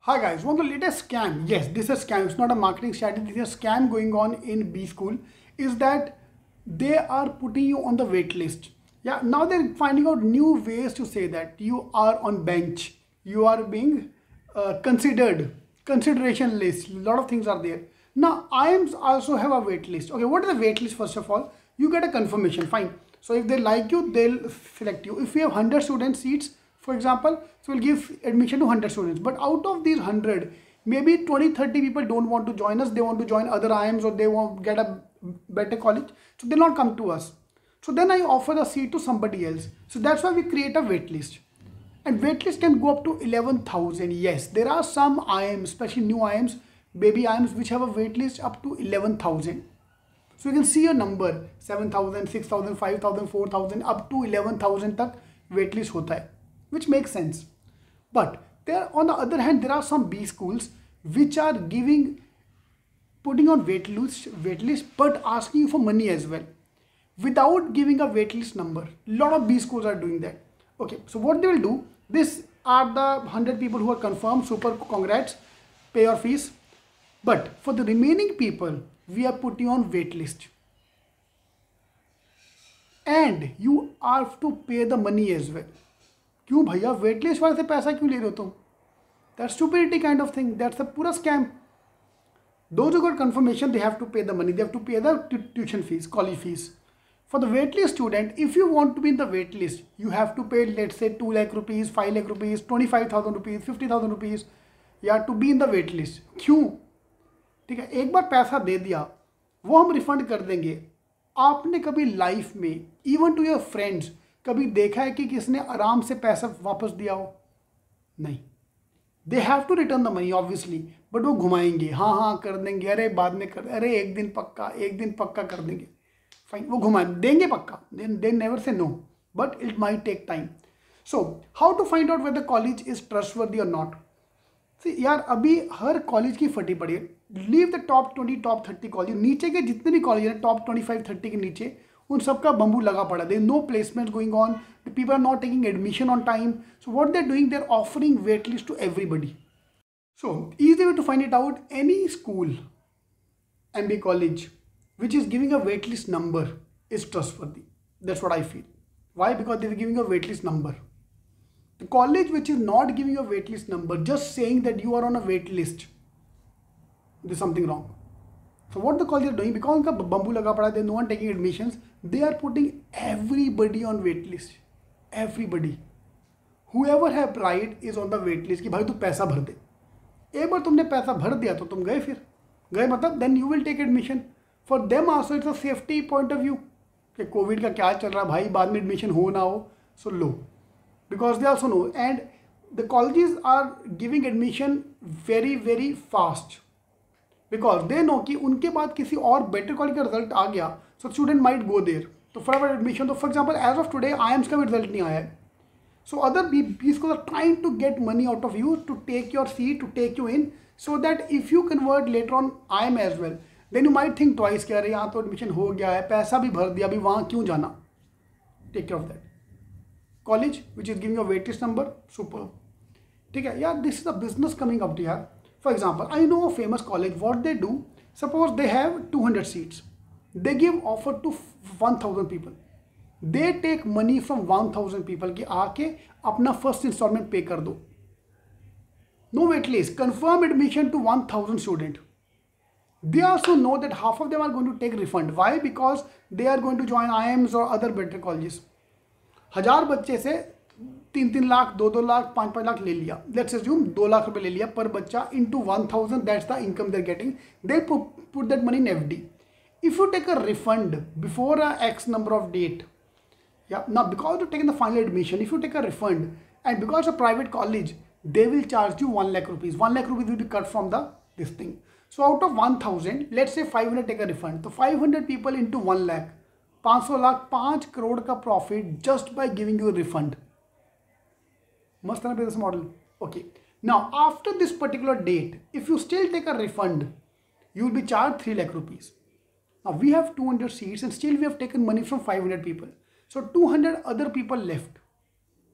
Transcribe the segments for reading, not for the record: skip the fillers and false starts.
Hi guys, one of the latest scam, yes, this is a scam, it's not a marketing strategy, this is a scam going on in B School, is that they are putting you on the wait list. Yeah, now they're finding out new ways to say that you are on bench, you are being consideration list, a lot of things are there. Now, IIMs also have a wait list. Okay, what is the wait list first of all? You get a confirmation, fine. So if they like you, they'll select you. If we have 100 student seats, for example, so we'll give admission to 100 students, but out of these 100, maybe 20-30 people don't want to join us, they want to join other IIMs or they want to get a better college, so they'll not come to us. So then I offer a seat to somebody else. So that's why we create a wait list. And wait list can go up to 11,000. Yes, there are some IIMs, especially new IIMs, baby IIMs, which have a wait list up to 11,000. So you can see a number 7,000, 6,000, 5,000, 4,000 up to 11,000 tak wait list hota hai, which makes sense. But there, on the other hand, there are some B schools which are putting on wait list, but asking for money as well, without giving a wait list number. A lot of B schools are doing that. Okay, so what they will do, this are the 100 people who are confirmed, super congrats, pay your fees. But for the remaining people, we are putting on wait list. And you have to pay the money as well. क्यों भैया wait list वाले से पैसा क्यों ले रहे हो तुम? That's stupidity kind of thing. That's a pura scam. Those who got confirmation, they have to pay the money. They have to pay the tuition fees, college fees. For the waitlist student, if you want to be in the wait list, you have to pay, let's say, 2 lakh rupees, 5 lakh rupees, 25,000 rupees, 50,000 rupees, yeah, to be in the wait list. क्यों? ठीक है, एक बार पैसा दे दिया, वो हम refund कर देंगे. आपने कभी लाइफ में, इवन टू योर फ्रेंड्स, कभी देखा है कि किसने आराम से पैसा वापस दिया हो? नहीं. They have to return the money obviously, but वो घुमाएंगे, हाँ हाँ कर देंगे, अरे बाद में कर, अरे एक दिन पक्का कर देंगे. फाइन, वो घुमा देंगे पक्का. They never say no, but it might take time. So how to find out whether college is trustworthy और नॉट? सी यार, अभी हर कॉलेज की फटी पड़ी है. Leave the top 20, top 30 college, नीचे के जितने भी कॉलेज हैं टॉप 25-30 के नीचे, उन सबका बम्बू लगा पड़ा. There no placement going on, the people are not taking admission on time. So what they are doing, they are offering wait list to everybody. So, easy way to find it out, any school, MB college, which is giving a waitlist number is trustworthy. That's what I feel. Why? Because they are giving a waitlist number. The college which is not giving a waitlist number, just saying that you are on a waitlist, there's something wrong. So what the college are doing, because उनका bamboo लगा पड़ा, there no one taking admissions, they are putting everybody on waitlist. Everybody. Whoever have applied is on the waitlist कि भाई तू पैसा भर दे. एक बार तुमने पैसा भर दिया तो तुम गए, फिर गए मतलब then you will take admission. For them also it's a safety point of view कि कोविड का क्या चल रहा है भाई, बाद में एडमिशन हो ना हो, सो लो, because they also know. And the colleges are giving admission very very fast, because they know कि उनके बाद किसी और बेटर कॉलेज का रिजल्ट आ गया, so student might go there. तो फटाफट एडमिशन. तो for example as of today IIMs का भी रिजल्ट नहीं आया है. So other B schools are trying to get money out of you to take your seat, to take you in, so that if you convert later on IIM as well, then you might think twice कि अरे यहाँ तो admission हो गया है, पैसा भी भर दिया, अभी वहाँ क्यों जाना? Take care of that. College which is giving a waitlist number, super. ठीक है यार, this is a business coming up here. For example, I know a famous college. What they do? Suppose they have 200 seats. They give offer to 1,000 people. They take money from 1,000 people कि आके अपना first instalment पे कर दो. No wait list, confirm admission to 1,000 student. They also know that half of them are going to take refund. Why? Because they are going to join IIMs or other better colleges. 1000 बच्चे से 3-3 लाख, 2-2 लाख, 5-5 लाख ले लिया. Let's assume 2 lakh रुपए ले लिया पर बच्चा into 1,000. That's the income they're getting. They put that money in FD. If you take a refund before a X number of date, yeah, now because you've taken the final admission, if you take a refund, and because a private college, they will charge you 1 lakh rupees. 1 lakh rupees will be cut from this thing. So out of 1,000, let's say 500 take a refund. So 500 people into 1 lakh, 500 lakh, 5 crore का profit just by giving you a refund. Must have business model. Okay. Now after this particular date, if you still take a refund, you will be charged 3 lakh rupees. Now we have 200 seats and still we have taken money from 500 people. So 200 other people left.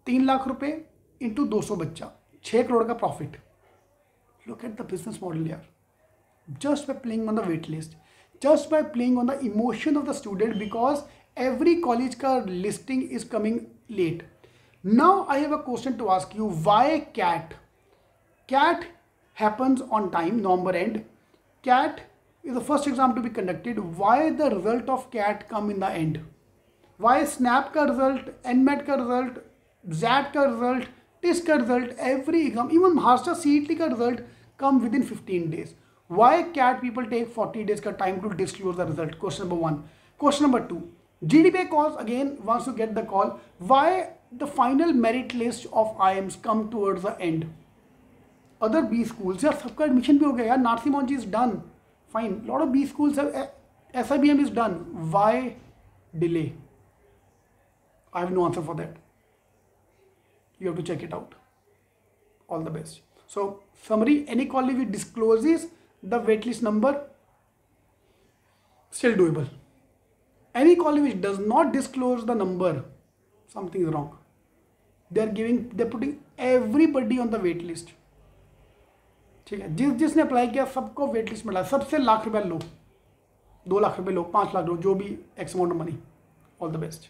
3 lakh रुपए into 200 बच्चा, 6 करोड़ का profit. Look at the business model here. Just by playing on the wait list, just by playing on the emotion of the student, because every college ka listing is coming late. Now I have a question to ask you. Why CAT? CAT happens on time, November end. CAT is the first exam to be conducted. Why the result of CAT come in the end? Why SNAP का result, NMAT का result, ZAT का result, TISC का result, every exam, even Maharashtra CET का result come within 15 days? Why CAT people take 40 days का time to disclose the result? Question number 1. Question number 2. GDPA calls again once you get the call. Why the final merit list of IIMs come towards the end? Other B schools, यार सबका admission भी हो गया यार. Narsi Monji is done. Fine. Lot of B schools have SIBM is done. Why delay? I have no answer for that. You have to check it out. All the best. So summary, any college which discloses the waitlist number, still doable. Any college which does not disclose the number, something is wrong. They're putting everybody on the wait list. ठीक है, जिसने apply किया सबको wait list मिला. सबसे लाख रुपया लो, 2 लाख रुपये लो, 5 लाख लो, जो भी x amount of money. All the best.